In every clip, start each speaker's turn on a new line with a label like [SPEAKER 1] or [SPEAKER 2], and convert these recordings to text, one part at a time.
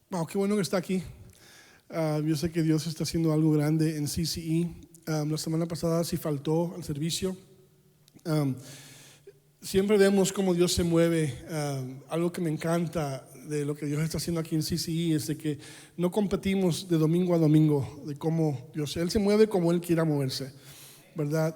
[SPEAKER 1] Wow, qué bueno que está aquí. Yo sé que Dios está haciendo algo grande en CCE. La semana pasada sí faltó al servicio. Siempre vemos cómo Dios se mueve. Algo que me encanta de lo que Dios está haciendo aquí en CCE es de que no competimos de domingo a domingo, de cómo Él se mueve como Él quiera moverse, ¿verdad?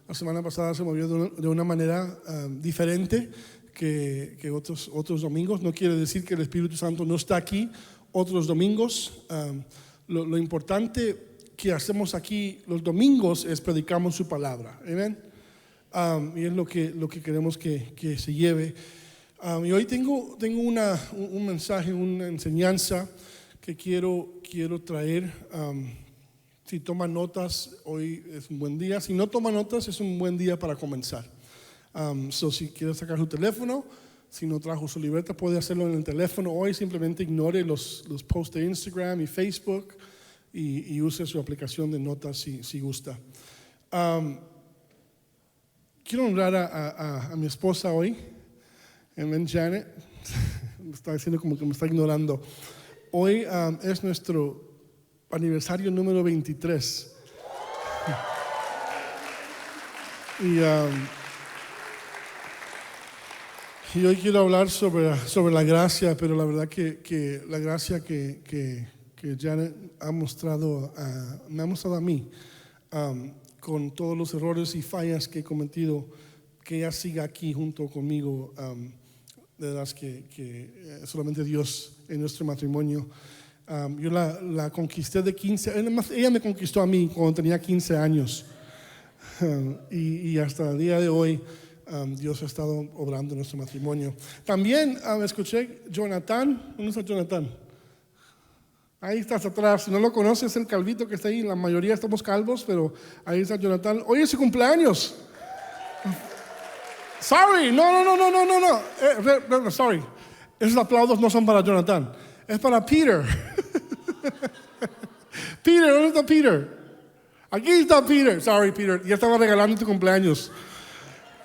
[SPEAKER 1] La semana pasada se movió de una manera diferente que otros domingos. No quiere decir que el Espíritu Santo no está aquí otros domingos. Lo importante que hacemos aquí los domingos es predicamos su palabra. Amén. Y es lo que queremos que se lleve. Y hoy tengo un mensaje, una enseñanza que quiero traer. Si toma notas, hoy es un buen día. Si no toma notas, es un buen día para comenzar. Si quiere sacar su teléfono, si no trajo su libreta, puede hacerlo en el teléfono. Hoy simplemente ignore los posts de Instagram y Facebook y use su aplicación de notas si gusta. Quiero honrar a mi esposa hoy, Janet. Me está diciendo como que me está ignorando. Hoy es nuestro aniversario número 23. Y hoy quiero hablar sobre la gracia, pero la verdad que la gracia que Janet me ha mostrado a mí, con todos los errores y fallas que he cometido, que ella siga aquí junto conmigo, de las que solamente Dios en nuestro matrimonio. Yo la conquisté de 15, ella me conquistó a mí cuando tenía 15 años. Y hasta el día de hoy Dios ha estado obrando en nuestro matrimonio. También escuché Jonathan. ¿Dónde está Jonathan? Ahí estás atrás. Si no lo conoces, el calvito que está ahí. La mayoría estamos calvos, pero ahí está Jonathan. Hoy es su cumpleaños. Sorry, no. Sorry. Esos aplausos no son para Jonathan. Es para Peter. Peter, ¿dónde está Peter? Aquí está Peter. Sorry, Peter. Ya estaba regalando tu cumpleaños.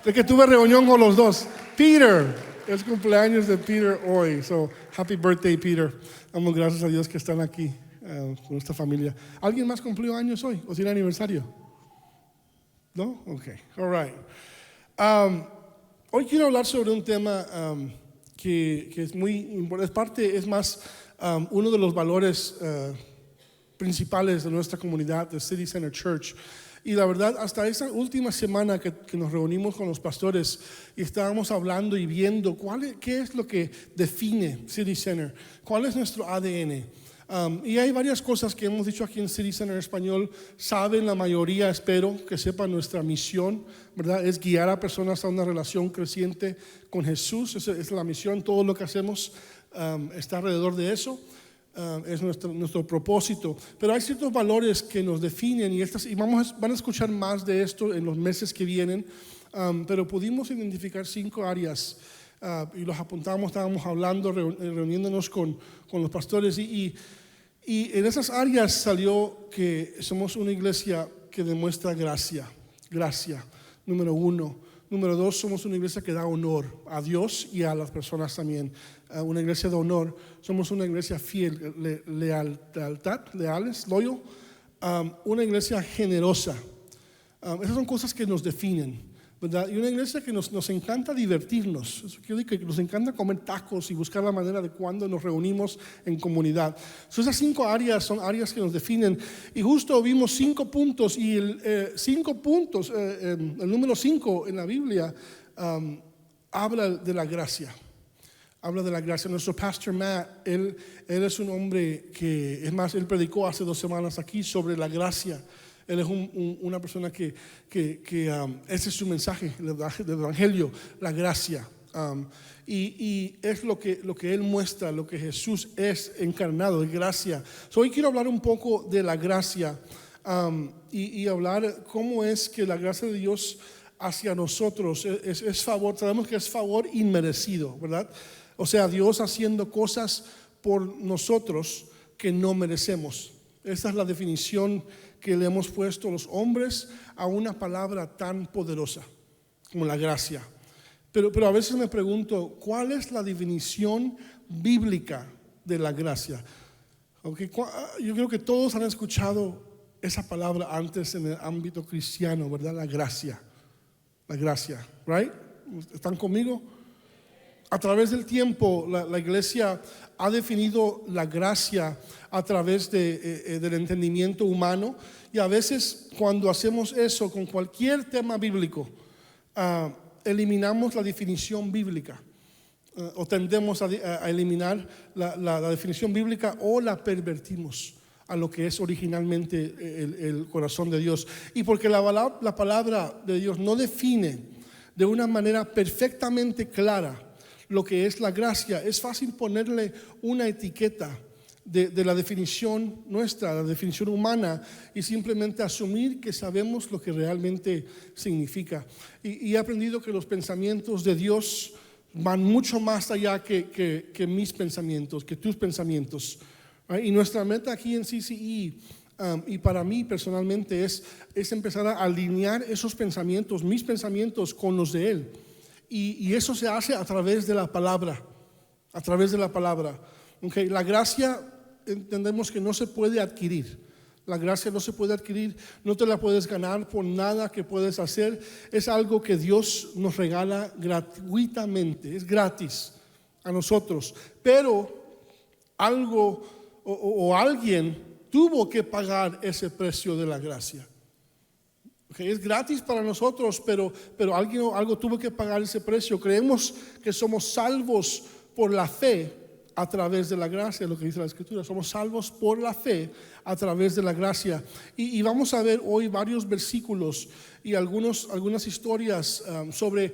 [SPEAKER 1] De que tuve reunión con los dos. Peter, es cumpleaños de Peter hoy. So, happy birthday, Peter. Damos gracias a Dios que están aquí con esta familia. ¿Alguien más cumplió años hoy o tiene aniversario? ¿No? Ok, all right. Hoy quiero hablar sobre un tema que es muy importante. Es más, uno de los valores principales de nuestra comunidad, de City Center Church. Y la verdad, hasta esa última semana que nos reunimos con los pastores y estábamos hablando y viendo qué es lo que define City Center, cuál es nuestro ADN. Y hay varias cosas que hemos dicho aquí en City Center Español. Saben la mayoría, espero que sepan nuestra misión, ¿verdad? Es guiar a personas a una relación creciente con Jesús. Esa es la misión. Todo lo que hacemos está alrededor de eso. Es nuestro propósito, pero hay ciertos valores que nos definen y van a escuchar más de esto en los meses que vienen, pero pudimos identificar 5 áreas y los apuntamos, estábamos hablando, reuniéndonos con los pastores y en esas áreas salió que somos una iglesia que demuestra gracia, número 1. Número 2, somos una iglesia que da honor a Dios y a las personas también. Una iglesia de honor. Somos una iglesia fiel, leales, loyal. Una iglesia generosa. Esas son cosas que nos definen, ¿verdad? Y una iglesia que nos encanta divertirnos. Eso quiere decir que nos encanta comer tacos y buscar la manera de cuando nos reunimos en comunidad. Esas 5 áreas son áreas que nos definen. Y justo vimos 5 puntos. Y el número 5 en la Biblia habla de la gracia. Habla de la gracia. Nuestro pastor Matt, él es un hombre que, es más, él predicó hace 2 semanas aquí sobre la gracia. Él es una persona que ese es su mensaje, el evangelio, la gracia. Y es lo que él muestra, lo que Jesús es encarnado, es gracia. Hoy quiero hablar un poco de la gracia y hablar cómo es que la gracia de Dios hacia nosotros es favor. Sabemos que es favor inmerecido, ¿verdad? O sea, Dios haciendo cosas por nosotros que no merecemos. Esa es la definición que le hemos puesto los hombres a una palabra tan poderosa como la gracia. Pero a veces me pregunto, ¿cuál es la definición bíblica de la gracia. Okay, yo creo que todos han escuchado esa palabra antes en el ámbito cristiano, ¿verdad? La gracia, right? ¿Están conmigo? A través del tiempo, la iglesia ha definido la gracia a través del entendimiento humano, y a veces cuando hacemos eso con cualquier tema bíblico, eliminamos la definición bíblica. O tendemos a eliminar la definición bíblica, o la pervertimos a lo que es originalmente el corazón de Dios. Y porque la palabra de Dios no define de una manera perfectamente clara lo que es la gracia, es fácil ponerle una etiqueta de la definición nuestra, la definición humana, y simplemente asumir que sabemos lo que realmente significa. Y he aprendido que los pensamientos de Dios van mucho más allá que mis pensamientos, que tus pensamientos. Y nuestra meta aquí en CCE, y para mí personalmente, es empezar a alinear esos pensamientos, mis pensamientos, con los de Él. Y eso se hace a través de la palabra. Okay, la gracia, entendemos que no se puede adquirir. La gracia no se puede adquirir, no te la puedes ganar por nada que puedes hacer. Es algo que Dios nos regala gratuitamente, es gratis a nosotros. Pero algo o alguien tuvo que pagar ese precio de la gracia. Okay, es gratis para nosotros, pero algo tuvo que pagar ese precio. Creemos que somos salvos por la fe a través de la gracia, lo que dice la Escritura. Somos salvos por la fe a través de la gracia. Y vamos a ver hoy varios versículos y algunas historias sobre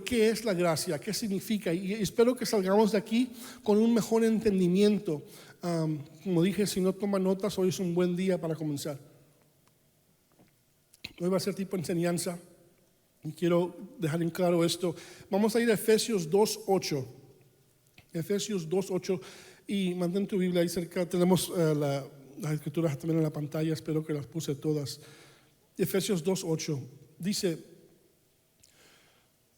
[SPEAKER 1] qué es la gracia, qué significa. Y espero que salgamos de aquí con un mejor entendimiento. Como dije, si no toman notas, hoy es un buen día para comenzar. Hoy va a ser tipo enseñanza, y quiero dejar en claro esto. Vamos a ir a Efesios 2:8. Efesios 2:8, y mantén tu Biblia ahí cerca. Tenemos las escrituras también en la pantalla, espero que las puse todas. Efesios 2:8 dice: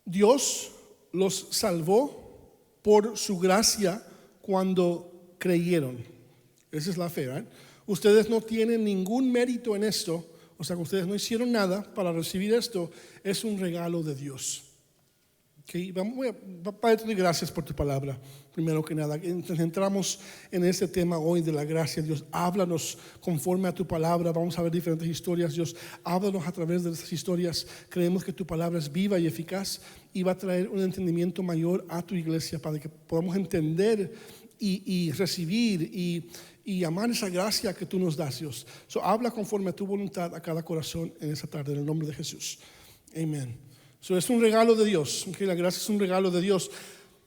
[SPEAKER 1] Dios los salvó por su gracia cuando creyeron. Esa es la fe, ¿verdad? Ustedes no tienen ningún mérito en esto, o sea que ustedes no hicieron nada para recibir esto. Es un regalo de Dios. Okay, Padre, te doy gracias por tu palabra. Primero que nada, entramos en este tema hoy de la gracia. Dios, háblanos conforme a tu palabra. Vamos a ver diferentes historias. Dios, háblanos a través de estas historias. Creemos que tu palabra es viva y eficaz, y va a traer un entendimiento mayor a tu iglesia, para que podamos entender y recibir y amar esa gracia que tú nos das, Dios. Habla conforme a tu voluntad a cada corazón en esta tarde, en el nombre de Jesús. Amén. Es un regalo de Dios. Okay, la gracia es un regalo de Dios.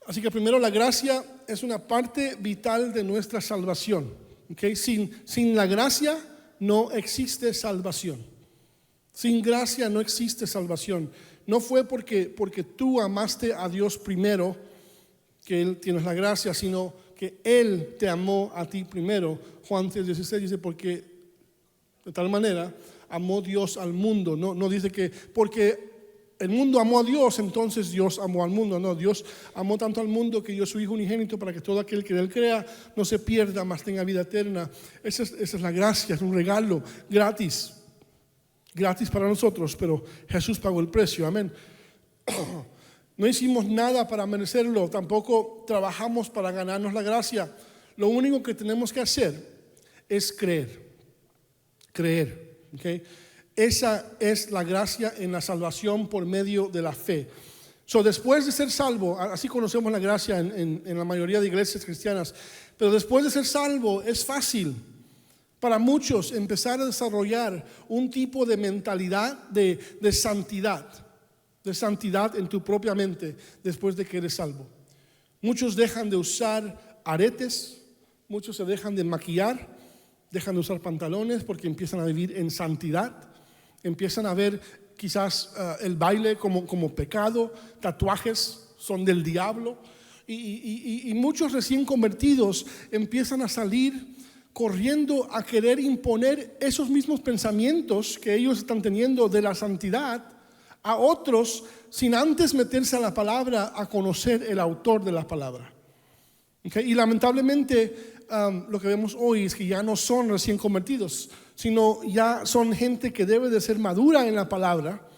[SPEAKER 1] Así que primero, la gracia es una parte vital de nuestra salvación. Okay, sin la gracia no existe salvación. Sin gracia no existe salvación. No fue porque tú amaste a Dios primero que Él tienes la gracia, sino que Él te amó a ti primero. Juan 3:16 dice: porque de tal manera amó Dios al mundo. No dice que porque el mundo amó a Dios, entonces Dios amó al mundo. No, Dios amó tanto al mundo que dio su Hijo unigénito, para que todo aquel que de Él crea no se pierda, mas tenga vida eterna. Esa es la gracia, es un regalo gratis para nosotros, pero Jesús pagó el precio. Amén. No hicimos nada para merecerlo, tampoco trabajamos para ganarnos la gracia. Lo único que tenemos que hacer es creer. ¿Okay? Esa es la gracia en la salvación por medio de la fe. Después de ser salvo, así conocemos la gracia en la mayoría de iglesias cristianas, pero después de ser salvo es fácil para muchos empezar a desarrollar un tipo de mentalidad de santidad en tu propia mente después de que eres salvo. Muchos dejan de usar aretes, muchos se dejan de maquillar, dejan de usar pantalones porque empiezan a vivir en santidad. Empiezan a ver quizás el baile como pecado. Tatuajes son del diablo, y muchos recién convertidos empiezan a salir corriendo a querer imponer esos mismos pensamientos que ellos están teniendo de la santidad a otros, sin antes meterse a la palabra a conocer el autor de la palabra. Okay? Y lamentablemente lo que vemos hoy es que ya no son recién convertidos, sino ya son gente que debe de ser madura en la palabra.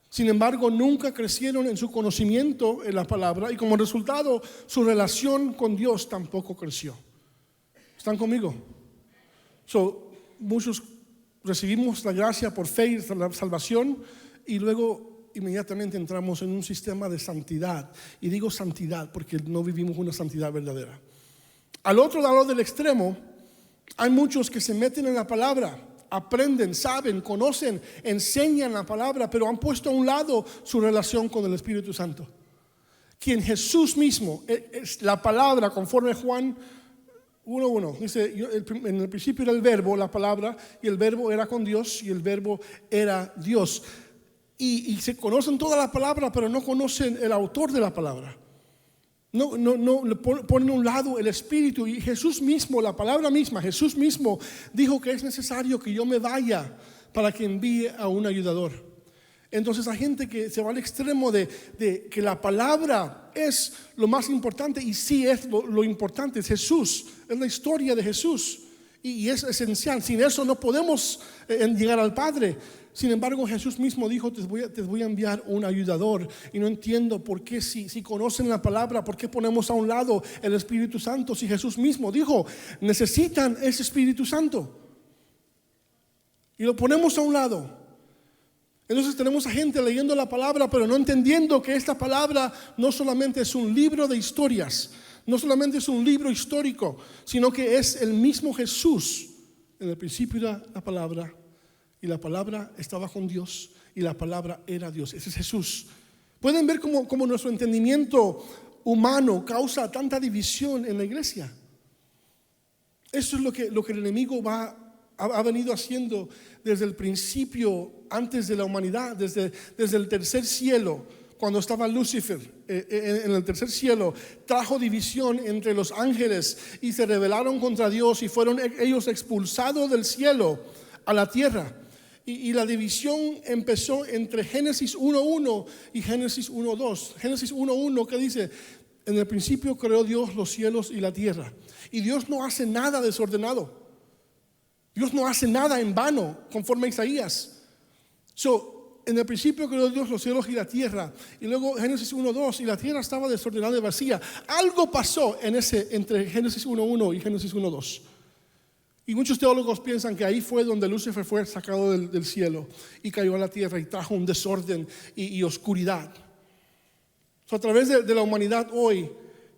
[SPEAKER 1] Sin embargo, nunca crecieron en su conocimiento en la palabra y como resultado su relación con Dios tampoco creció. ¿Están conmigo? Muchos recibimos la gracia por fe y la salvación y luego inmediatamente entramos en un sistema de santidad. Y digo santidad porque no vivimos una santidad verdadera. Al otro lado del extremo, hay muchos que se meten en la palabra, aprenden, saben, conocen, enseñan la palabra, pero han puesto a un lado su relación con el Espíritu Santo. Quien Jesús mismo, es la palabra, conforme Juan 1:1, dice, en el principio era el verbo, la palabra, y el verbo era con Dios, y el verbo era Dios. Y se conocen toda la palabra, pero no conocen el autor de la palabra. No le ponen a un lado el Espíritu. Y Jesús mismo, la palabra misma, Jesús mismo dijo que es necesario que yo me vaya para que envíe a un ayudador. Entonces hay gente que se va al extremo de que la palabra es lo más importante. Y sí es lo importante, es Jesús, es la historia de Jesús. Y es esencial, sin eso no podemos llegar al Padre. Sin embargo, Jesús mismo dijo, te voy a enviar un ayudador. Y no entiendo por qué si conocen la palabra, por qué ponemos a un lado el Espíritu Santo. Si Jesús mismo dijo, necesitan ese Espíritu Santo. Y lo ponemos a un lado. Entonces tenemos a gente leyendo la palabra, pero no entendiendo que esta palabra no solamente es un libro de historias, no solamente es un libro histórico, sino que es el mismo Jesús. En el principio era la palabra. Y la palabra estaba con Dios y la palabra era Dios. Ese es Jesús. Pueden ver cómo nuestro entendimiento humano causa tanta división en la iglesia. Eso es lo que el enemigo ha venido haciendo desde el principio, antes de la humanidad, desde el tercer cielo. Cuando estaba Lucifer en el tercer cielo, trajo división entre los ángeles y se rebelaron contra Dios y fueron ellos expulsados del cielo a la tierra. Y la división empezó entre Génesis 1:1 y Génesis 1:2. Génesis 1:1 que dice, en el principio creó Dios los cielos y la tierra. Y Dios no hace nada desordenado. Dios no hace nada en vano, conforme a Isaías. En el principio creó Dios los cielos y la tierra. Y luego Génesis 1:2, y la tierra estaba desordenada y vacía. Algo pasó entre Génesis 1:1 y Génesis 1:2. Y muchos teólogos piensan que ahí fue donde Lucifer fue sacado del cielo y cayó a la tierra y trajo un desorden y oscuridad. A través de la humanidad hoy,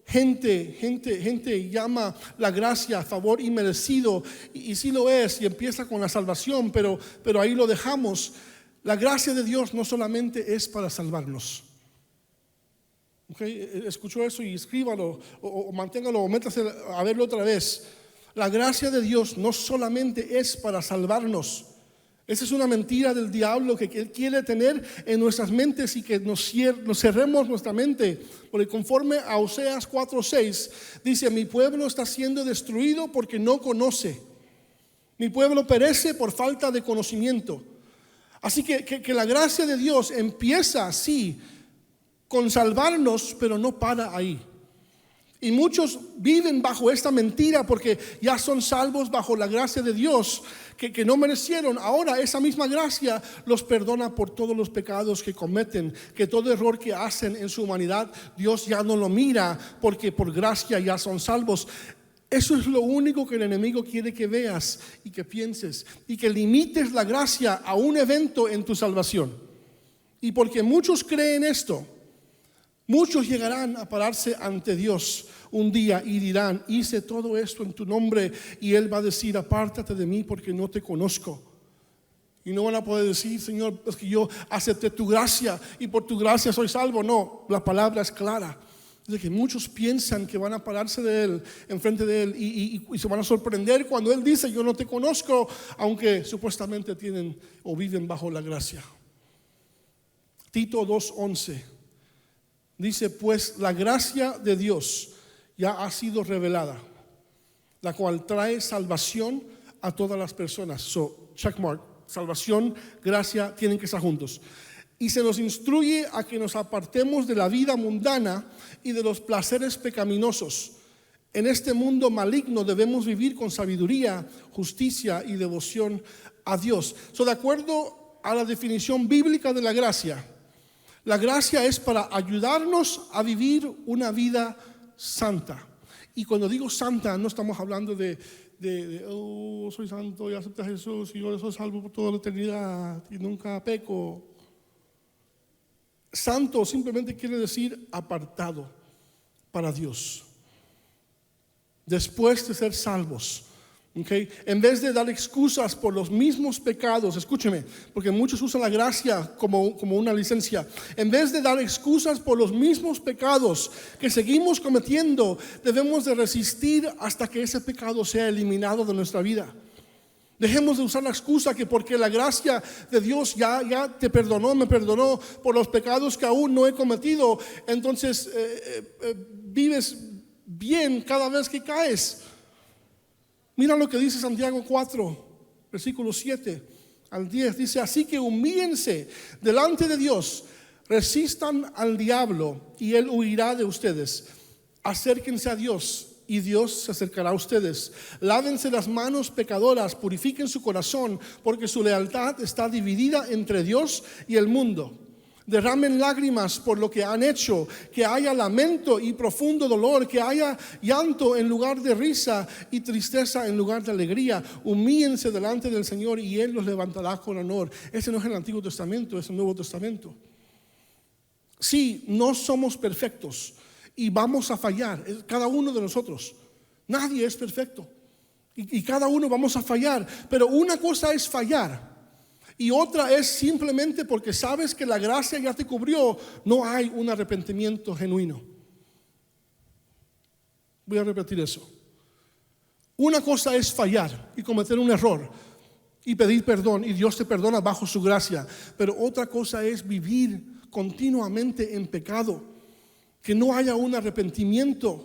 [SPEAKER 1] gente llama la gracia favor inmerecido, y sí lo es, y empieza con la salvación, pero ahí lo dejamos. La gracia de Dios no solamente es para salvarnos. ¿Okay? Escuchó eso y escríbalo o manténgalo o métase a verlo otra vez. La gracia de Dios no solamente es para salvarnos. Esa es una mentira del diablo que Él quiere tener en nuestras mentes y que nos cerremos nuestra mente. Porque conforme a Oseas 4:6 dice, mi pueblo está siendo destruido porque no conoce. Mi pueblo perece por falta de conocimiento. Así que la gracia de Dios empieza así, con salvarnos, pero no para ahí. Y muchos viven bajo esta mentira porque ya son salvos bajo la gracia de Dios que no merecieron. Ahora esa misma gracia los perdona por todos los pecados que cometen, que todo error que hacen en su humanidad Dios ya no lo mira porque por gracia ya son salvos. Eso es lo único que el enemigo quiere que veas y que pienses y que limites la gracia a un evento en tu salvación. Y porque muchos creen esto, muchos llegarán a pararse ante Dios un día y dirán, hice todo esto en tu nombre, y Él va a decir, apártate de mí porque no te conozco. Y no van a poder decir, Señor, es que yo acepté tu gracia y por tu gracia soy salvo. No, la palabra es clara. Es que muchos piensan que van a pararse de Él, enfrente de Él, y se van a sorprender cuando Él dice, yo no te conozco, aunque supuestamente tienen o viven bajo la gracia. Tito 2:11 dice, pues la gracia de Dios ya ha sido revelada, la cual trae salvación a todas las personas. Checkmark, salvación, gracia, tienen que estar juntos. Y se nos instruye a que nos apartemos de la vida mundana y de los placeres pecaminosos, en este mundo maligno debemos vivir con sabiduría, justicia y devoción a Dios. De acuerdo a la definición bíblica de la gracia es para ayudarnos a vivir una vida santa. Y cuando digo santa, no estamos hablando de soy santo y acepté a Jesús y yo soy salvo por toda la eternidad y nunca peco. Santo simplemente quiere decir apartado para Dios. Después de ser salvos, ¿okay? En vez de dar excusas por los mismos pecados, escúcheme, porque muchos usan la gracia como una licencia. En vez de dar excusas por los mismos pecados que seguimos cometiendo, debemos de resistir hasta que ese pecado sea eliminado de nuestra vida. Dejemos de usar la excusa que porque la gracia de Dios ya te perdonó, me perdonó por los pecados que aún no he cometido, entonces vives bien cada vez que caes. Mira lo que dice Santiago 4, versículos 7 al 10. Dice, así que humíllense delante de Dios, resistan al diablo y él huirá de ustedes. Acérquense a Dios y Dios se acercará a ustedes. Lávense las manos pecadoras, purifiquen su corazón, porque su lealtad está dividida entre Dios y el mundo. Derramen lágrimas por lo que han hecho, que haya lamento y profundo dolor, que haya llanto en lugar de risa y tristeza en lugar de alegría. Humíllense delante del Señor y Él los levantará con honor. Ese no es el Antiguo Testamento, es el Nuevo Testamento. Sí, no somos perfectos y vamos a fallar, cada uno de nosotros. Nadie es perfecto y cada uno vamos a fallar, pero una cosa es fallar. Y otra es simplemente porque sabes que la gracia ya te cubrió, no hay un arrepentimiento genuino. Voy a repetir eso. Una cosa es fallar y cometer un error y pedir perdón y Dios te perdona bajo su gracia. Pero otra cosa es vivir continuamente en pecado, que no haya un arrepentimiento.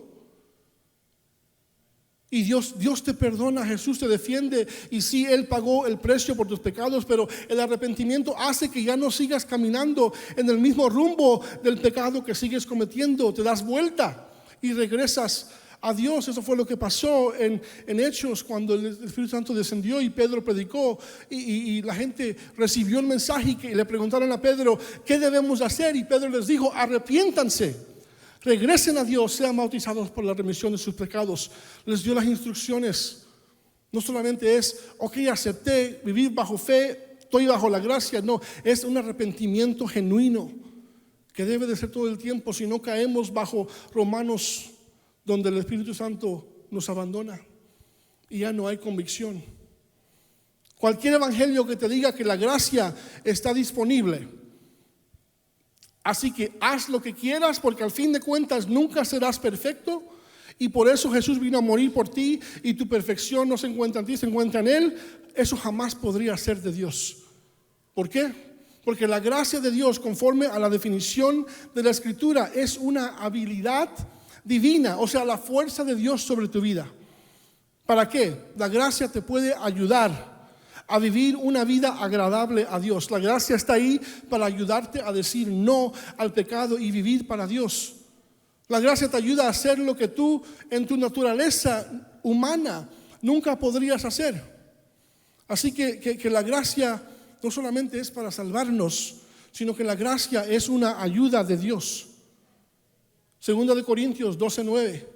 [SPEAKER 1] Y Dios te perdona, Jesús te defiende y sí, Él pagó el precio por tus pecados, pero el arrepentimiento hace que ya no sigas caminando en el mismo rumbo del pecado que sigues cometiendo. Te das vuelta y regresas a Dios. Eso fue lo que pasó en Hechos cuando el Espíritu Santo descendió y Pedro predicó y la gente recibió el mensaje y le preguntaron a Pedro, ¿qué debemos hacer? Y Pedro les dijo, arrepiéntanse. Regresen a Dios, sean bautizados por la remisión de sus pecados. Les dio las instrucciones. No solamente es, acepté vivir bajo fe, estoy bajo la gracia. No, es un arrepentimiento genuino que debe de ser todo el tiempo. Si no caemos bajo Romanos, donde el Espíritu Santo nos abandona y ya no hay convicción. Cualquier evangelio que te diga que la gracia está disponible, así que haz lo que quieras, porque al fin de cuentas nunca serás perfecto. Y por eso Jesús vino a morir por ti. Y tu perfección no se encuentra en ti, se encuentra en Él. Eso jamás podría ser de Dios. ¿Por qué? Porque la gracia de Dios, conforme a la definición de la Escritura, es una habilidad divina. O sea, la fuerza de Dios sobre tu vida. ¿Para qué? La gracia te puede ayudar a vivir una vida agradable a Dios. La gracia está ahí para ayudarte a decir no al pecado y vivir para Dios. La gracia te ayuda a hacer lo que tú en tu naturaleza humana nunca podrías hacer. Así que la gracia no solamente es para salvarnos, sino que la gracia es una ayuda de Dios. Segunda de Corintios 12:9.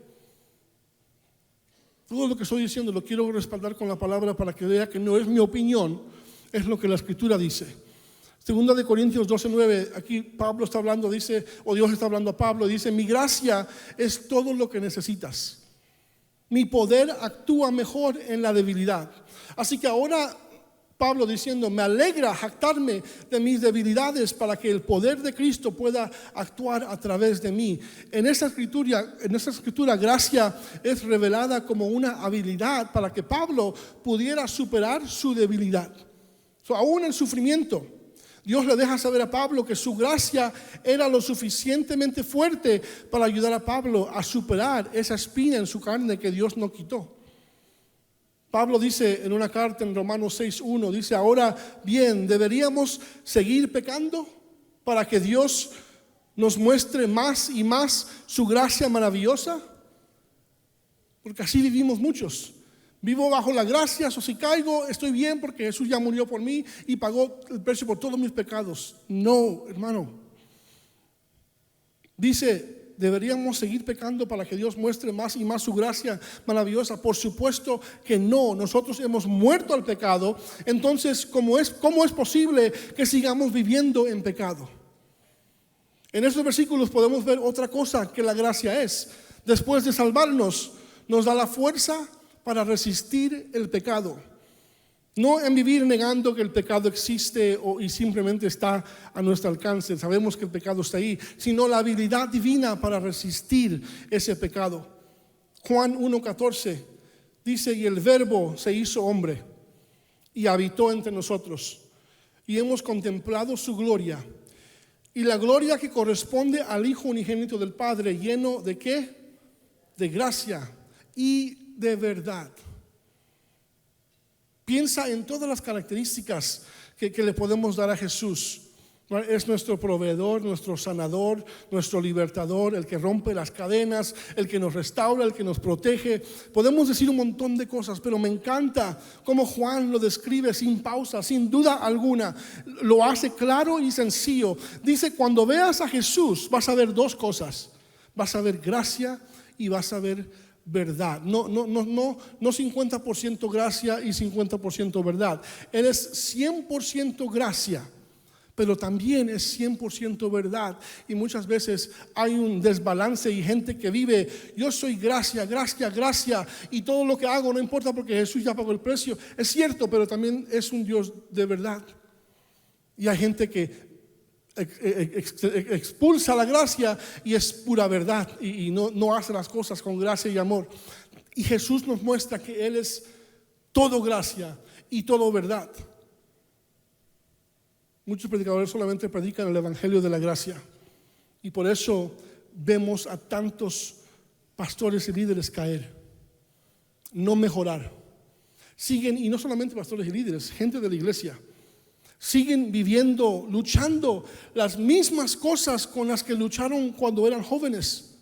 [SPEAKER 1] Todo lo que estoy diciendo lo quiero respaldar con la palabra para que vea que no es mi opinión, es lo que la Escritura dice. Segunda de Corintios 12:9, aquí Pablo está hablando, dice, o Dios está hablando a Pablo, dice, mi gracia es todo lo que necesitas. Mi poder actúa mejor en la debilidad. Así que ahora Pablo diciendo, me alegra jactarme de mis debilidades para que el poder de Cristo pueda actuar a través de mí. En esta escritura, gracia es revelada como una habilidad para que Pablo pudiera superar su debilidad. Aún en sufrimiento, Dios le deja saber a Pablo que su gracia era lo suficientemente fuerte para ayudar a Pablo a superar esa espina en su carne que Dios no quitó. Pablo dice en una carta en Romanos 6:1, dice, ahora bien, ¿deberíamos seguir pecando para que Dios nos muestre más y más su gracia maravillosa? Porque así vivimos muchos. Vivo bajo la gracia, o si caigo, estoy bien porque Jesús ya murió por mí y pagó el precio por todos mis pecados. No, hermano. Dice, ¿deberíamos seguir pecando para que Dios muestre más y más su gracia maravillosa? Por supuesto que no. Nosotros hemos muerto al pecado. Entonces, ¿cómo es posible que sigamos viviendo en pecado? En estos versículos podemos ver otra cosa que la gracia es. Después de salvarnos, nos da la fuerza para resistir el pecado. No en vivir negando que el pecado existe y simplemente está a nuestro alcance. Sabemos que el pecado está ahí, sino la habilidad divina para resistir ese pecado. Juan 1:14 dice, y el Verbo se hizo hombre y habitó entre nosotros. Y hemos contemplado su gloria. Y la gloria que corresponde al Hijo unigénito del Padre, lleno de ¿qué? De gracia y de verdad. Piensa en todas las características que le podemos dar a Jesús. Es nuestro proveedor, nuestro sanador, nuestro libertador, el que rompe las cadenas, el que nos restaura, el que nos protege. Podemos decir un montón de cosas, pero me encanta cómo Juan lo describe sin pausa, sin duda alguna. Lo hace claro y sencillo. Dice, cuando veas a Jesús vas a ver dos cosas. Vas a ver gracia y vas a ver verdad. No 50% gracia y 50% verdad. Él es 100% gracia, pero también es 100% verdad. Y muchas veces hay un desbalance y gente que vive, yo soy gracia, gracia, gracia, y todo lo que hago no importa porque Jesús ya pagó el precio. Es cierto, pero también es un Dios de verdad. Y hay gente que expulsa la gracia y es pura verdad y no hace las cosas con gracia y amor. Y Jesús nos muestra que Él es todo gracia y todo verdad. Muchos predicadores solamente predican el evangelio de la gracia y por eso vemos a tantos pastores y líderes caer, no mejorar. Siguen, y no solamente pastores y líderes, gente de la iglesia, siguen viviendo, luchando las mismas cosas con las que lucharon cuando eran jóvenes,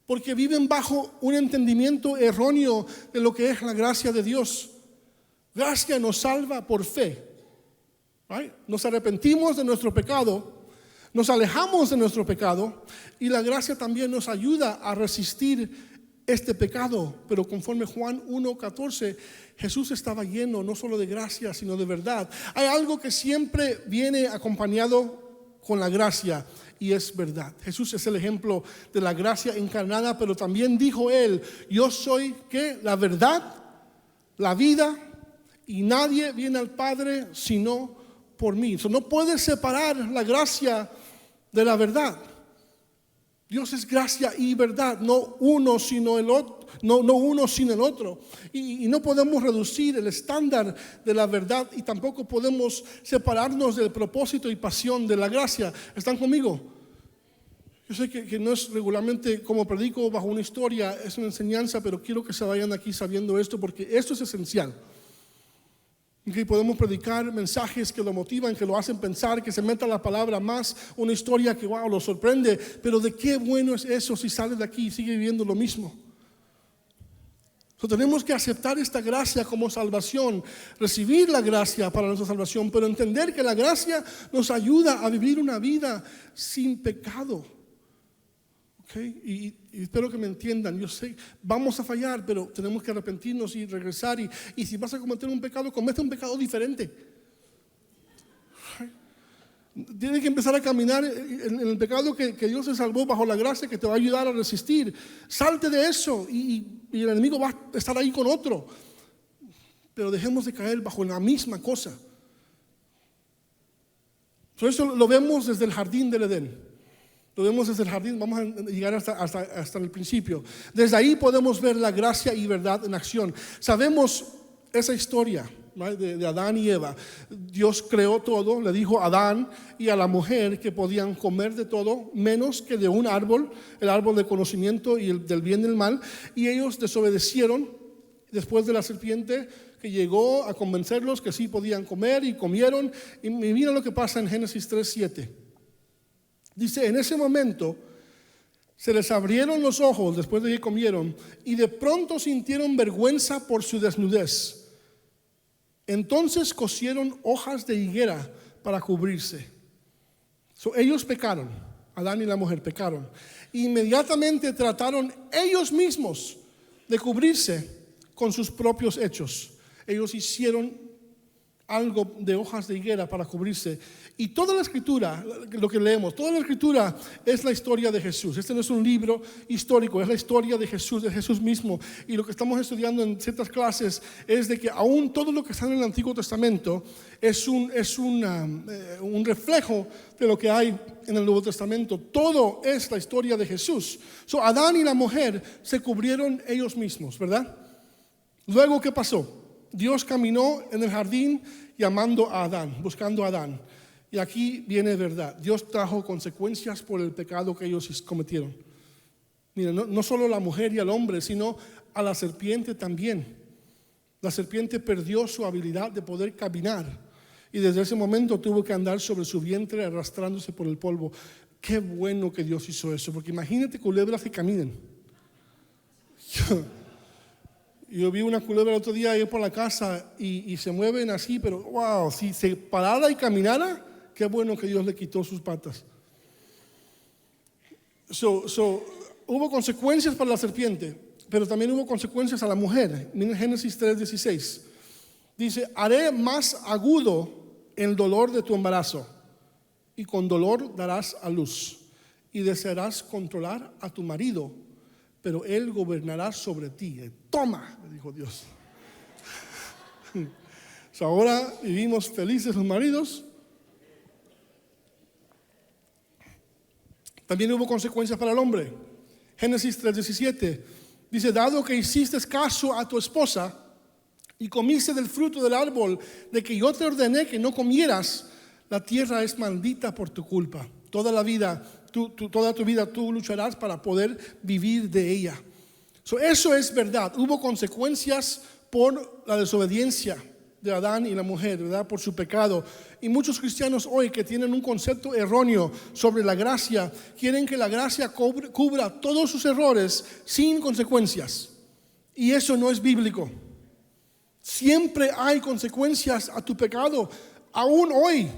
[SPEAKER 1] porque viven bajo un entendimiento erróneo de lo que es la gracia de Dios. Gracia nos salva por fe. Nos arrepentimos de nuestro pecado, nos alejamos de nuestro pecado y la gracia también nos ayuda a resistir este pecado. Pero conforme Juan 1:14, Jesús estaba lleno no solo de gracia sino de verdad. Hay algo que siempre viene acompañado con la gracia y es verdad. Jesús es el ejemplo de la gracia encarnada, pero también dijo Él, yo soy ¿qué? La verdad, la vida, y nadie viene al Padre sino por mí. No puedes separar la gracia de la verdad. Dios es gracia y verdad, no uno sino el otro, no uno sin el otro. Y no podemos reducir el estándar de la verdad y tampoco podemos separarnos del propósito y pasión de la gracia. ¿Están conmigo? Yo sé que no es regularmente como predico bajo una historia, es una enseñanza, pero quiero que se vayan aquí sabiendo esto porque esto es esencial. Que podemos predicar mensajes que lo motivan, que lo hacen pensar, que se meta la palabra más, una historia que wow, lo sorprende, pero de qué bueno es eso si sale de aquí y sigue viviendo lo mismo. Tenemos que aceptar esta gracia como salvación, recibir la gracia para nuestra salvación, pero entender que la gracia nos ayuda a vivir una vida sin pecado. Y espero que me entiendan. Yo sé, vamos a fallar, pero tenemos que arrepentirnos y regresar. Y si vas a cometer un pecado, comete un pecado diferente. Tienes que empezar a caminar en el pecado que Dios te salvó bajo la gracia que te va a ayudar a resistir. Salte de eso y el enemigo va a estar ahí con otro. Pero dejemos de caer bajo la misma cosa. Por eso lo vemos desde el jardín del Edén. Lo vemos desde el jardín, vamos a llegar hasta el principio. Desde ahí podemos ver la gracia y verdad en acción. Sabemos esa historia, ¿right? de Adán y Eva. Dios creó todo, le dijo a Adán y a la mujer que podían comer de todo, menos que de un árbol, el árbol del conocimiento y del bien y del mal. Y ellos desobedecieron después de la serpiente que llegó a convencerlos que sí podían comer y comieron. Y mira lo que pasa en Génesis 3:7. Dice, en ese momento Se les abrieron los ojos después de que comieron y de pronto sintieron vergüenza por su desnudez. Entonces cosieron hojas de higuera para cubrirse. Ellos pecaron, Adán y la mujer pecaron. Inmediatamente trataron ellos mismos de cubrirse con sus propios hechos. Ellos hicieron algo de hojas de higuera para cubrirse. Y toda la escritura, lo que leemos, toda la escritura es la historia de Jesús. Este no es un libro histórico, es la historia de Jesús mismo. Y lo que estamos estudiando en ciertas clases es de que aún todo lo que está en el Antiguo Testamento es un reflejo de lo que hay en el Nuevo Testamento. Todo es la historia de Jesús. Adán y la mujer se cubrieron ellos mismos, ¿verdad? Luego, ¿qué pasó? Dios caminó en el jardín llamando a Adán, buscando a Adán. Y aquí viene verdad. Dios trajo consecuencias por el pecado que ellos cometieron. Mira, no solo a la mujer y al hombre, sino a la serpiente también. La serpiente perdió su habilidad de poder caminar. Y desde ese momento tuvo que andar sobre su vientre arrastrándose por el polvo. Qué bueno que Dios hizo eso, porque imagínate culebras que caminen. Yo vi una culebra el otro día ahí por la casa y se mueven así, pero wow, si se parara y caminara, qué bueno que Dios le quitó sus patas. Hubo consecuencias para la serpiente, pero también hubo consecuencias a la mujer. Miren Génesis 3:16. Dice: haré más agudo el dolor de tu embarazo, y con dolor darás a luz, y desearás controlar a tu marido, pero él gobernará sobre ti. Toma, le dijo Dios. Ahora vivimos felices los maridos. También hubo consecuencias para el hombre. Génesis 3:17 dice: dado que hiciste caso a tu esposa y comiste del fruto del árbol de que yo te ordené que no comieras, la tierra es maldita por tu culpa. Toda tu vida tú lucharás para poder vivir de ella. Eso es verdad. Hubo consecuencias por la desobediencia de Adán y la mujer, ¿verdad? Por su pecado. Y muchos cristianos hoy que tienen un concepto erróneo sobre la gracia, quieren que la gracia cubra todos sus errores sin consecuencias. Y eso no es bíblico. Siempre hay consecuencias a tu pecado. Aún hoy,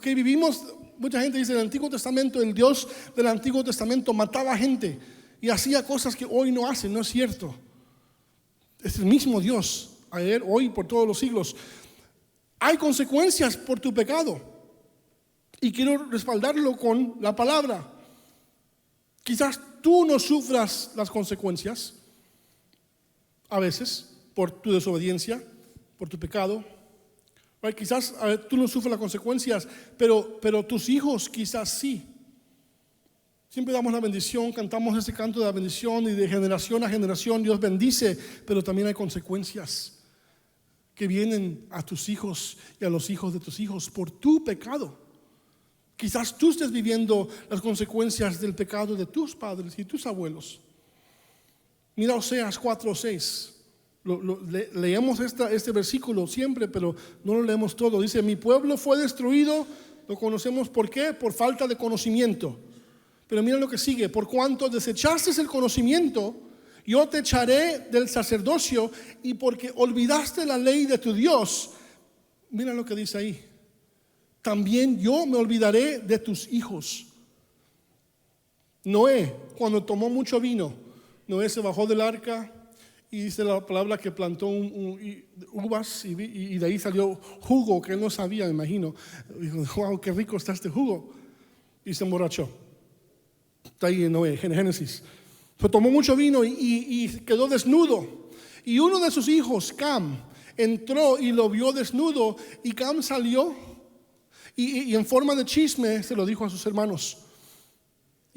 [SPEAKER 1] vivimos. Mucha gente dice: en el Antiguo Testamento, el Dios del Antiguo Testamento mataba gente y hacía cosas que hoy no hace. No es cierto. Es el mismo Dios, ayer, hoy, por todos los siglos. Hay consecuencias por tu pecado y quiero respaldarlo con la palabra. Quizás tú no sufras las consecuencias a veces por tu desobediencia, por tu pecado. Quizás tú no sufres las consecuencias, pero tus hijos quizás sí. Siempre damos la bendición, cantamos ese canto de la bendición y de generación a generación Dios bendice, pero también hay consecuencias que vienen a tus hijos y a los hijos de tus hijos por tu pecado. Quizás tú estés viviendo las consecuencias del pecado de tus padres y tus abuelos. Mira Oseas 4:6. Leemos este versículo siempre, pero no lo leemos todo. Dice: mi pueblo fue destruido, lo conocemos ¿por qué? Por falta de conocimiento. Pero mira lo que sigue: por cuanto desechaste el conocimiento, yo te echaré del sacerdocio, y porque olvidaste la ley de tu Dios, mira lo que dice ahí, también yo me olvidaré de tus hijos. Noé, cuando tomó mucho vino, Noé se bajó del arca. Y dice la palabra que plantó uvas y de ahí salió jugo que él no sabía, me imagino. Dijo: wow, qué rico está este jugo. Y se emborrachó. Está ahí en Noé, en Génesis. Tomó mucho vino y quedó desnudo. Y uno de sus hijos, Cam, entró y lo vio desnudo. Y Cam salió y en forma de chisme se lo dijo a sus hermanos.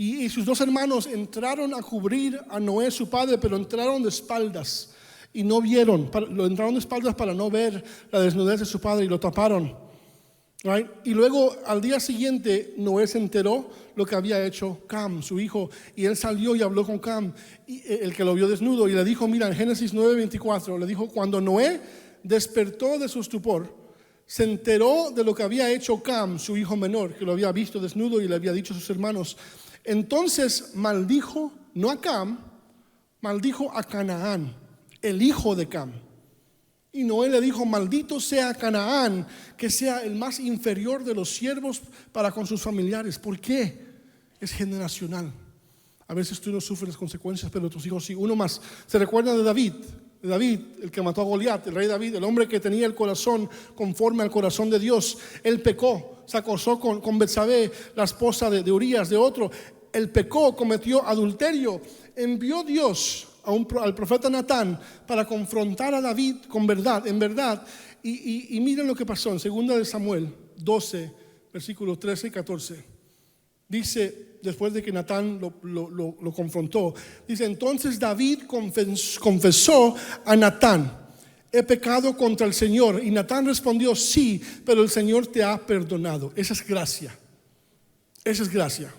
[SPEAKER 1] Y sus dos hermanos entraron a cubrir a Noé, su padre, pero entraron de espaldas y no vieron. Lo entraron de espaldas para no ver la desnudez de su padre y lo taparon. Right? Y luego al día siguiente Noé se enteró lo que había hecho Cam, su hijo, y él salió y habló con Cam, el que lo vio desnudo, y le dijo: mira, en Génesis 9:24, le dijo: cuando Noé despertó de su estupor, se enteró de lo que había hecho Cam, su hijo menor, que lo había visto desnudo y le había dicho a sus hermanos. Entonces maldijo, no a Cam, maldijo a Canaán, el hijo de Cam. Y Noé le dijo: maldito sea Canaán, que sea el más inferior de los siervos para con sus familiares. ¿Por qué? Es generacional. A veces tú no sufres las consecuencias, pero tus hijos sí. Uno más. ¿Se recuerda de David? De David, el que mató a Goliat, el rey David, el hombre que tenía el corazón conforme al corazón de Dios. Él pecó, se acosó con Betsabé, la esposa de Urías, de otro. Él pecó, cometió adulterio. Envió Dios al profeta Natán para confrontar a David con verdad, en verdad. Y miren lo que pasó en 2 de Samuel 12, versículos 13 y 14. Dice, después de que Natán lo confrontó, dice: entonces David confesó a Natán: he pecado contra el Señor. Y Natán respondió: sí, pero el Señor te ha perdonado. Esa es gracia. Esa es gracia.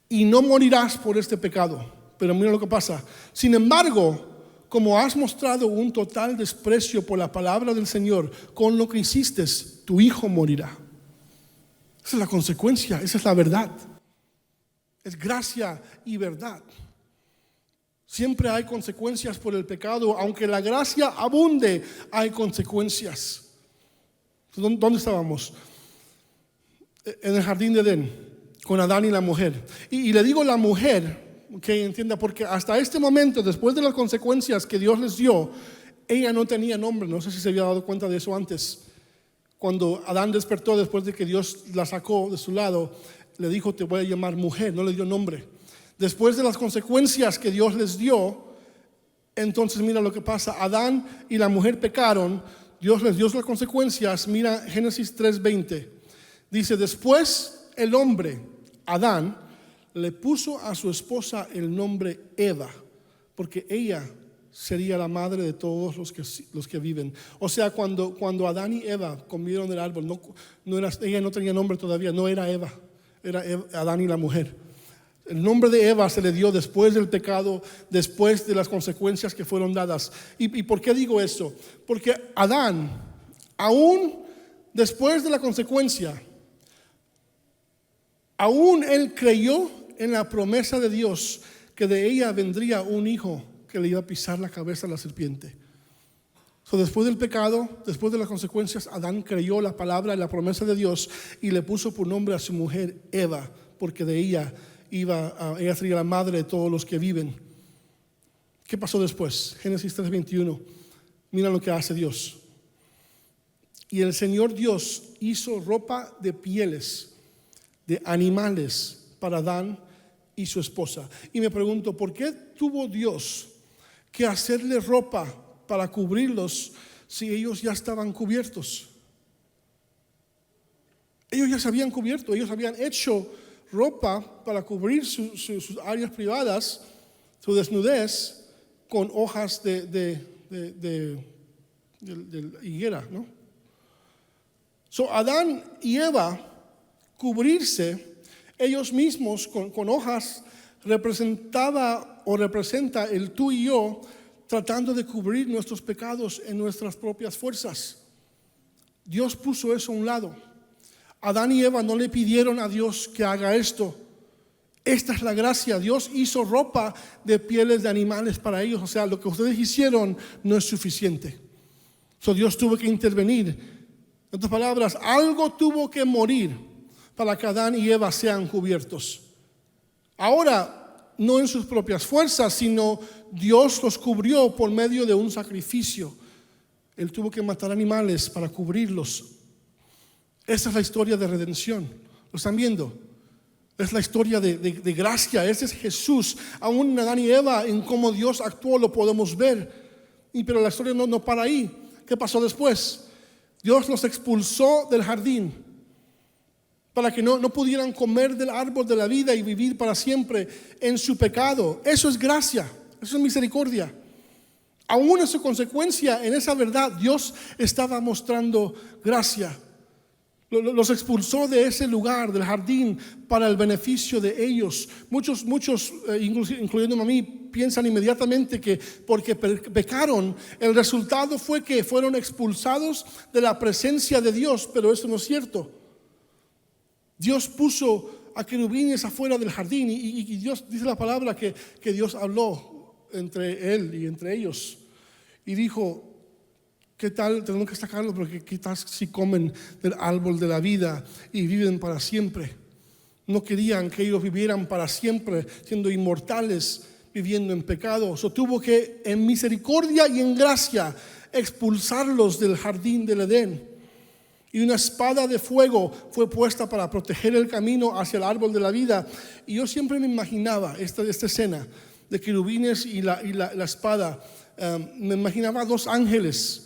[SPEAKER 1] Y no morirás por este pecado. Pero mira lo que pasa. Sin embargo, como has mostrado un total desprecio por la palabra del Señor, con lo que hiciste, tu hijo morirá. Esa es la consecuencia, esa es la verdad. Es gracia y verdad. Siempre hay consecuencias por el pecado. Aunque la gracia abunde, hay consecuencias. ¿Dónde estábamos? En el jardín de Edén, con Adán y la mujer. Y le digo la mujer, que entienda, porque hasta este momento, después de las consecuencias que Dios les dio, ella no tenía nombre. No sé si se había dado cuenta de eso antes. Cuando Adán despertó después de que Dios la sacó de su lado, le dijo: te voy a llamar mujer. No le dio nombre. Después de las consecuencias que Dios les dio, entonces mira lo que pasa. Adán y la mujer pecaron. Dios les dio las consecuencias. Mira Génesis 3:20. Dice: después el hombre, Adán, le puso a su esposa el nombre Eva, porque ella sería la madre de todos los que viven. O sea, cuando Adán y Eva comieron del árbol, ella no tenía nombre todavía, no era Eva, era Adán y la mujer. El nombre de Eva se le dio después del pecado, después de las consecuencias que fueron dadas. ¿Y por qué digo esto? Porque Adán, aún después de la consecuencia, aún él creyó en la promesa de Dios que de ella vendría un hijo que le iba a pisar la cabeza a la serpiente. Después del pecado, después de las consecuencias, Adán creyó la palabra y la promesa de Dios y le puso por nombre a su mujer Eva, porque de ella ella sería la madre de todos los que viven. ¿Qué pasó después? Génesis 3:21. Mira lo que hace Dios. Y el Señor Dios hizo ropa de pieles de animales para Adán y su esposa. Y me pregunto, ¿por qué tuvo Dios que hacerle ropa para cubrirlos si ellos ya estaban cubiertos? Ellos ya se habían cubierto, ellos habían hecho ropa para cubrir sus áreas privadas, su desnudez, con hojas de higuera, ¿no? Adán y Eva cubrirse ellos mismos con hojas representa el tú y yo tratando de cubrir nuestros pecados en nuestras propias fuerzas. Dios puso eso a un lado. Adán y Eva no le pidieron a Dios que haga esto. Esta es la gracia. Dios hizo ropa de pieles de animales para ellos. O sea, lo que ustedes hicieron no es suficiente. Dios tuvo que intervenir. En otras palabras, algo tuvo que morir para que Adán y Eva sean cubiertos. Ahora, no en sus propias fuerzas, sino Dios los cubrió por medio de un sacrificio. Él tuvo que matar animales para cubrirlos. Esa es la historia de redención. ¿Lo están viendo? Es la historia de gracia. Ese es Jesús. Aún en Adán y Eva, en cómo Dios actuó, lo podemos ver. Pero la historia no para ahí. ¿Qué pasó después? Dios los expulsó del jardín para que no pudieran comer del árbol de la vida y vivir para siempre en su pecado. Eso es gracia, eso es misericordia. Aún en su consecuencia, en esa verdad, Dios estaba mostrando gracia. Los expulsó de ese lugar, del jardín, para el beneficio de ellos. Muchos, incluyéndome a mí, piensan inmediatamente que porque pecaron, el resultado fue que fueron expulsados de la presencia de Dios, pero eso no es cierto. Dios puso a querubines afuera del jardín y Dios, dice la palabra que Dios habló entre él y entre ellos y dijo: ¿qué tal? Tenemos que sacarlo, porque ¿qué tal si comen del árbol de la vida y viven para siempre? No querían que ellos vivieran para siempre, siendo inmortales, viviendo en pecado. Tuvo que, en misericordia y en gracia, expulsarlos del jardín del Edén. Y una espada de fuego fue puesta para proteger el camino hacia el árbol de la vida. Y yo siempre me imaginaba esta escena de querubines y la espada. Me imaginaba dos ángeles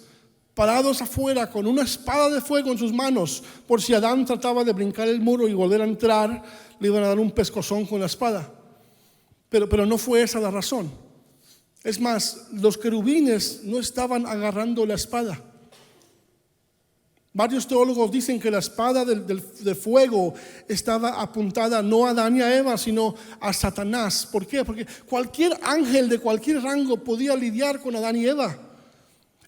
[SPEAKER 1] parados afuera con una espada de fuego en sus manos, por si Adán trataba de brincar el muro y volver a entrar, le iban a dar un pescozón con la espada. Pero no fue esa la razón. Es más, los querubines no estaban agarrando la espada. Varios teólogos dicen que la espada de fuego estaba apuntada no a Adán y a Eva, sino a Satanás. ¿Por qué? Porque cualquier ángel de cualquier rango podía lidiar con Adán y Eva.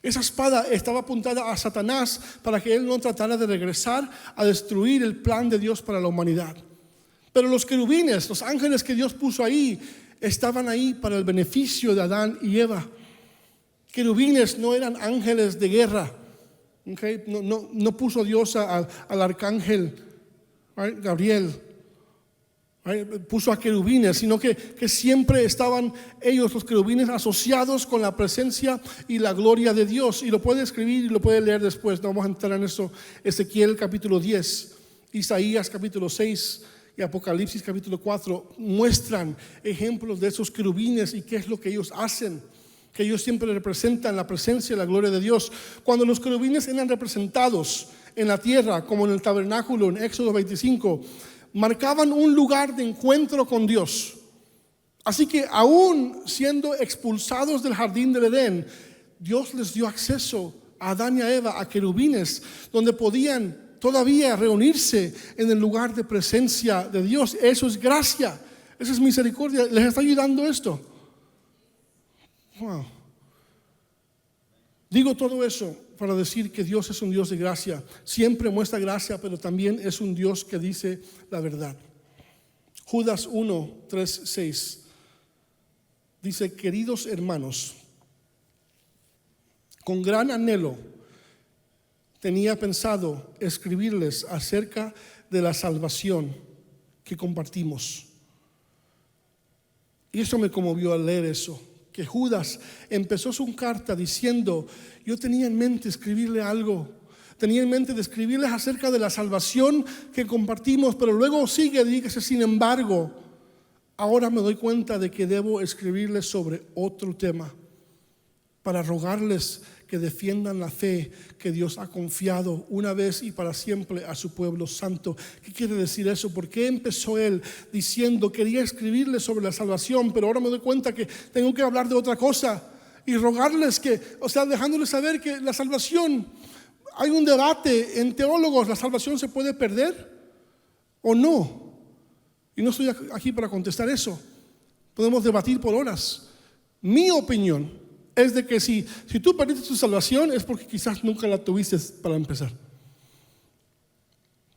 [SPEAKER 1] Esa espada estaba apuntada a Satanás para que él no tratara de regresar a destruir el plan de Dios para la humanidad. Pero los querubines, los ángeles que Dios puso ahí, estaban ahí para el beneficio de Adán y Eva. Querubines no eran ángeles de guerra. Okay? No puso Dios al arcángel Gabriel, puso a querubines, sino que siempre estaban ellos, los querubines, asociados con la presencia y la gloria de Dios. Y lo puede escribir y lo puede leer después, no vamos a entrar en eso. Ezequiel capítulo 10, Isaías capítulo 6 y Apocalipsis capítulo 4 muestran ejemplos de esos querubines y qué es lo que ellos hacen, que ellos siempre representan la presencia y la gloria de Dios. Cuando los querubines eran representados en la tierra, como en el tabernáculo en Éxodo 25, marcaban un lugar de encuentro con Dios. Así que aún siendo expulsados del jardín del Edén, Dios les dio acceso a Adán y a Eva, a querubines, donde podían todavía reunirse en el lugar de presencia de Dios. Eso es gracia, eso es misericordia. ¿Les está ayudando esto? Wow. Digo todo eso para decir que Dios es un Dios de gracia. Siempre muestra gracia, pero también es un Dios que dice la verdad. Judas 1, 3, 6 dice: queridos hermanos, con gran anhelo tenía pensado escribirles acerca de la salvación que compartimos. Y eso me conmovió al leer eso, que Judas empezó su carta diciendo: yo tenía en mente escribirle algo, tenía en mente de escribirles acerca de la salvación que compartimos, pero luego sigue, dice: sin embargo, ahora me doy cuenta de que debo escribirles sobre otro tema, para rogarles que defiendan la fe que Dios ha confiado una vez y para siempre a su pueblo santo. ¿Qué quiere decir eso? ¿Por qué empezó él diciendo quería escribirles sobre la salvación, pero ahora me doy cuenta que tengo que hablar de otra cosa y rogarles que, dejándoles saber que la salvación, hay un debate en teólogos, ¿la salvación se puede perder o no? Y no estoy aquí para contestar eso. Podemos debatir por horas. Mi opinión es de que si tú perdiste tu salvación es porque quizás nunca la tuviste para empezar,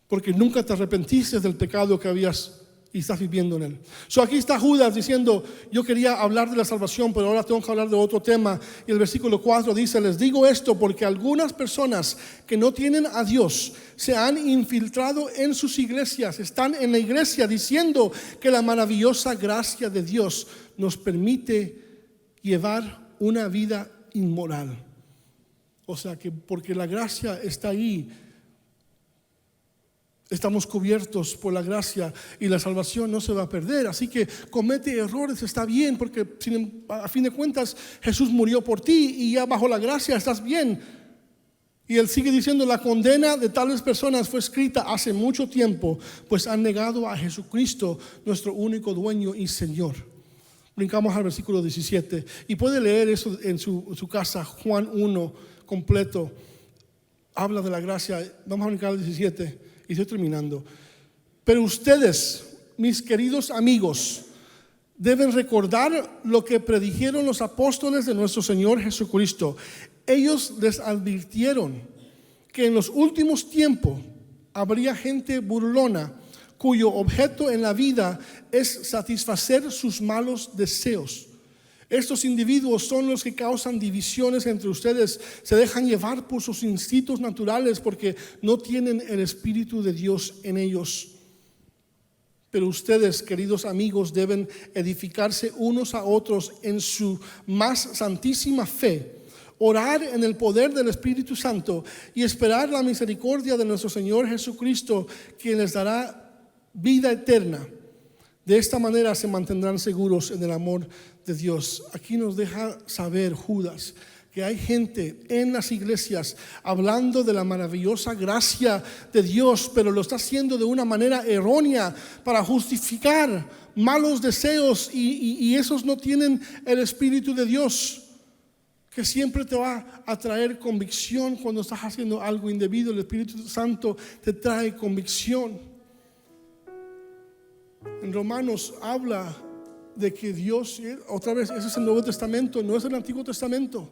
[SPEAKER 1] porque nunca te arrepentiste del pecado que habías y estás viviendo en él. Aquí está Judas diciendo: yo quería hablar de la salvación, pero ahora tengo que hablar de otro tema. Y el versículo 4 dice: les digo esto porque algunas personas que no tienen a Dios se han infiltrado en sus iglesias, están en la iglesia diciendo que la maravillosa gracia de Dios nos permite llevar una vida inmoral. Que porque la gracia está ahí, estamos cubiertos por la gracia y la salvación no se va a perder. Así que comete errores, está bien, porque a fin de cuentas Jesús murió por ti y ya bajo la gracia estás bien. Y él sigue diciendo: la condena de tales personas fue escrita hace mucho tiempo, pues han negado a Jesucristo, nuestro único dueño y Señor. Brincamos al versículo 17 y puede leer eso en su casa. Juan 1 completo habla de la gracia. Vamos a brincar al 17 y estoy terminando. Pero ustedes, mis queridos amigos, deben recordar lo que predijeron los apóstoles de nuestro Señor Jesucristo. Ellos les advirtieron que en los últimos tiempos habría gente burlona, cuyo objeto en la vida es satisfacer sus malos deseos. Estos individuos son los que causan divisiones entre ustedes, se dejan llevar por sus instintos naturales porque no tienen el Espíritu de Dios en ellos. Pero ustedes, queridos amigos, deben edificarse unos a otros en su más santísima fe, orar en el poder del Espíritu Santo y esperar la misericordia de nuestro Señor Jesucristo, quien les dará vida eterna. De esta manera se mantendrán seguros en el amor de Dios. Aquí nos deja saber Judas que hay gente en las iglesias hablando de la maravillosa gracia de Dios, pero lo está haciendo de una manera errónea para justificar malos deseos, y esos no tienen el Espíritu de Dios, que siempre te va a traer convicción cuando estás haciendo algo indebido. El Espíritu Santo te trae convicción. En Romanos habla de que Dios, otra vez, ese es el Nuevo Testamento, no es el Antiguo Testamento.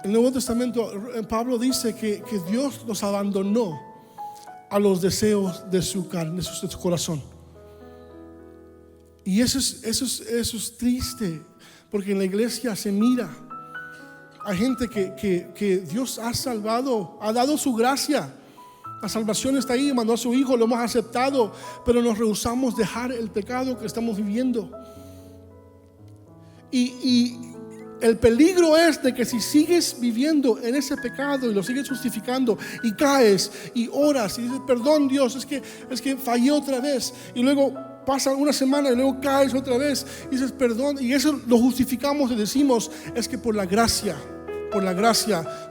[SPEAKER 1] El Nuevo Testamento, Pablo dice que Dios los abandonó a los deseos de su carne, de su corazón. Y eso es triste, porque en la iglesia se mira. Hay gente que Dios ha salvado, ha dado su gracia. La salvación está ahí, mandó a su Hijo, lo hemos aceptado, pero nos rehusamos dejar el pecado que estamos viviendo. Y el peligro es de que si sigues viviendo en ese pecado y lo sigues justificando y caes y oras y dices, perdón Dios, es que fallé otra vez, y luego pasa una semana y luego caes otra vez y dices perdón, y eso lo justificamos y decimos, es que por la gracia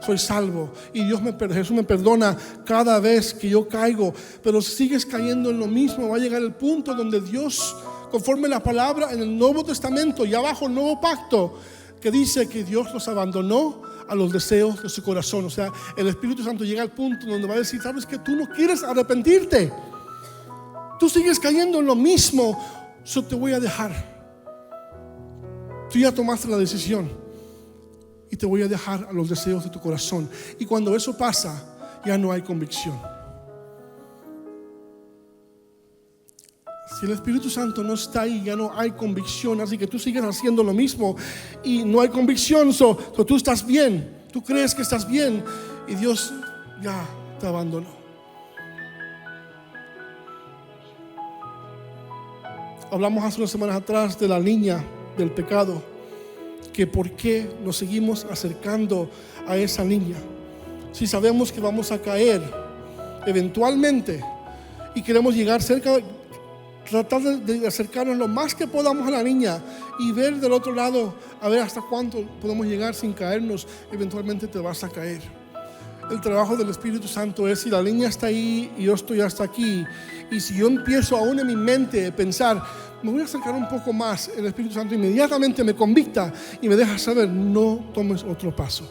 [SPEAKER 1] soy salvo, y Jesús me perdona cada vez que yo caigo. Pero si sigues cayendo en lo mismo, va a llegar el punto donde Dios, conforme la palabra en el Nuevo Testamento, ya bajo el nuevo pacto, que dice que Dios los abandonó a los deseos de su corazón. O sea, el Espíritu Santo llega al punto donde va a decir, sabes que tú no quieres arrepentirte, tú sigues cayendo en lo mismo, yo te voy a dejar. Tú ya tomaste la decisión y te voy a dejar a los deseos de tu corazón. Y cuando eso pasa, ya no hay convicción. Si el Espíritu Santo no está ahí, ya no hay convicción. Así que tú sigues haciendo lo mismo y no hay convicción. So tú estás bien, tú crees que estás bien, y Dios ya te abandonó. Hablamos hace unas semanas atrás de la línea del pecado, que por qué nos seguimos acercando a esa línea si sabemos que vamos a caer eventualmente y queremos llegar cerca. Tratar de acercarnos lo más que podamos a la línea y ver del otro lado, a ver hasta cuánto podemos llegar sin caernos. Eventualmente te vas a caer. El trabajo del Espíritu Santo es, si la línea está ahí y yo estoy hasta aquí, y si yo empiezo aún en mi mente a pensar, me voy a acercar un poco más, el Espíritu Santo inmediatamente me convicta y me deja saber, no tomes otro paso.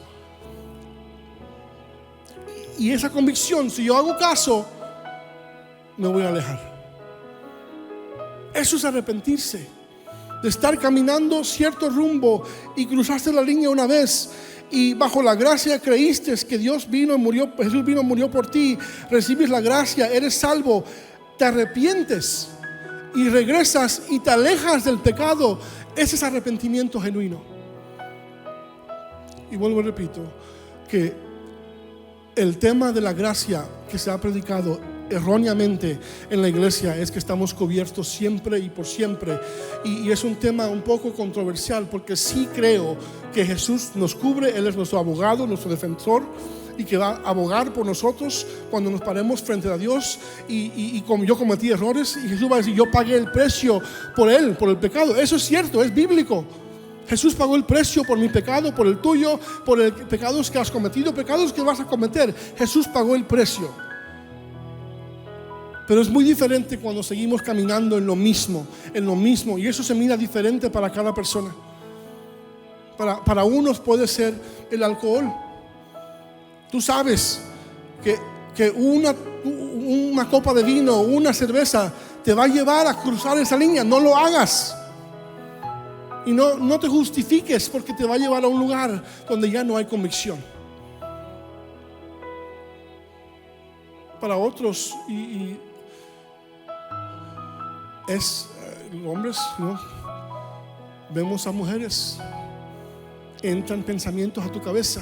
[SPEAKER 1] Y esa convicción, si yo hago caso, me voy a alejar. Eso es arrepentirse, de estar caminando cierto rumbo y cruzaste la línea una vez, y bajo la gracia creíste que Dios vino y murió, Jesús vino y murió por ti, recibes la gracia, eres salvo, te arrepientes y regresas y te alejas del pecado. Ese es arrepentimiento genuino. Y vuelvo y repito que el tema de la gracia que se ha predicado erróneamente en la iglesia es que estamos cubiertos siempre y por siempre, y es un tema un poco controversial, porque sí creo que Jesús nos cubre, Él es nuestro abogado, nuestro defensor, y que va a abogar por nosotros cuando nos paremos frente a Dios, y como yo cometí errores, y Jesús va a decir, yo pagué el precio por Él, por el pecado. Eso es cierto, es bíblico. Jesús pagó el precio por mi pecado, por el tuyo, por el pecados que has cometido, pecados que vas a cometer. Jesús pagó el precio. Pero es muy diferente cuando seguimos caminando en lo mismo, y eso se mira diferente para cada persona. Para unos puede ser el alcohol. Tú sabes que una copa de vino, una cerveza, te va a llevar a cruzar esa línea. No lo hagas. Y no te justifiques, porque te va a llevar a un lugar donde ya no hay convicción. Para otros, y hombres, ¿no? Vemos a mujeres, entran pensamientos a tu cabeza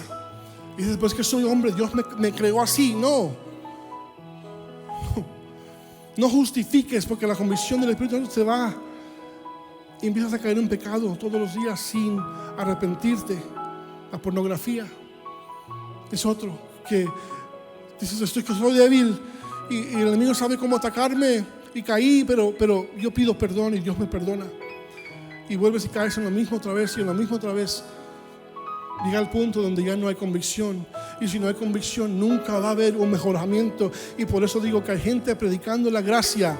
[SPEAKER 1] y dices, pues que soy hombre, Dios me creó así. No justifiques, porque la convicción del Espíritu Santo se va y empiezas a caer en pecado todos los días sin arrepentirte. La pornografía es otro que dices, que soy débil y el enemigo sabe cómo atacarme y caí, pero yo pido perdón y Dios me perdona, y vuelves y caes en lo mismo otra vez y en lo mismo otra vez. Llega al punto donde ya no hay convicción, y si no hay convicción nunca va a haber un mejoramiento. Y por eso digo que hay gente predicando la gracia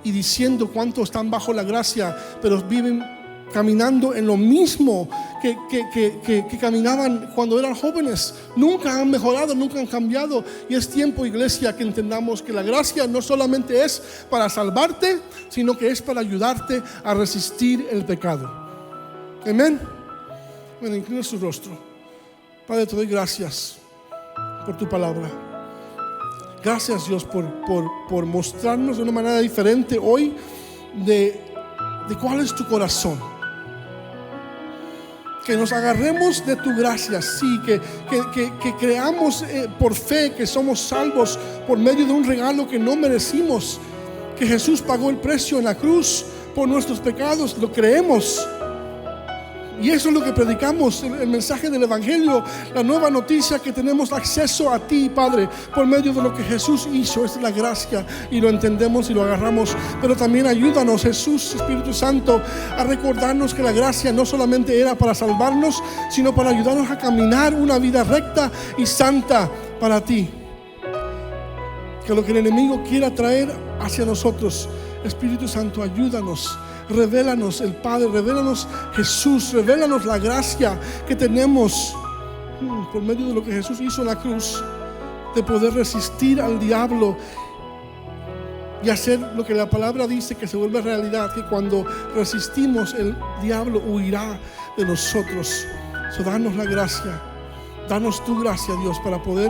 [SPEAKER 1] y diciendo cuánto están bajo la gracia, pero viven caminando en lo mismo que caminaban cuando eran jóvenes. Nunca han mejorado, nunca han cambiado. Y es tiempo, iglesia, que entendamos que la gracia no solamente es para salvarte, sino que es para ayudarte a resistir el pecado. Amén. Bueno, inclina su rostro. Padre, te doy gracias por tu palabra. Gracias, Dios, por mostrarnos de una manera diferente hoy de cuál es tu corazón. Que nos agarremos de tu gracia, sí, que creamos por fe que somos salvos por medio de un regalo que no merecimos, que Jesús pagó el precio en la cruz por nuestros pecados. Lo creemos. Y eso es lo que predicamos, el mensaje del Evangelio, la nueva noticia, que tenemos acceso a ti, Padre, por medio de lo que Jesús hizo. Es la gracia, y lo entendemos y lo agarramos. Pero también ayúdanos, Jesús, Espíritu Santo, a recordarnos que la gracia no solamente era para salvarnos, sino para ayudarnos a caminar una vida recta y santa para ti. Que lo que el enemigo quiera traer hacia nosotros, Espíritu Santo, ayúdanos. Revélanos el Padre, revélanos Jesús, revélanos la gracia que tenemos por medio de lo que Jesús hizo en la cruz, de poder resistir al diablo y hacer lo que la palabra dice que se vuelve realidad, que cuando resistimos el diablo huirá de nosotros. Danos la gracia, danos tu gracia, Dios, para poder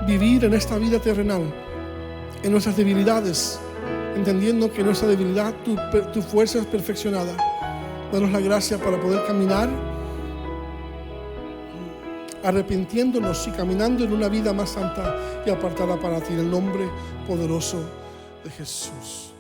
[SPEAKER 1] vivir en esta vida terrenal, en nuestras debilidades, entendiendo que nuestra debilidad, tu fuerza es perfeccionada. Danos la gracia para poder caminar arrepintiéndonos y caminando en una vida más santa y apartada para ti, en el nombre poderoso de Jesús.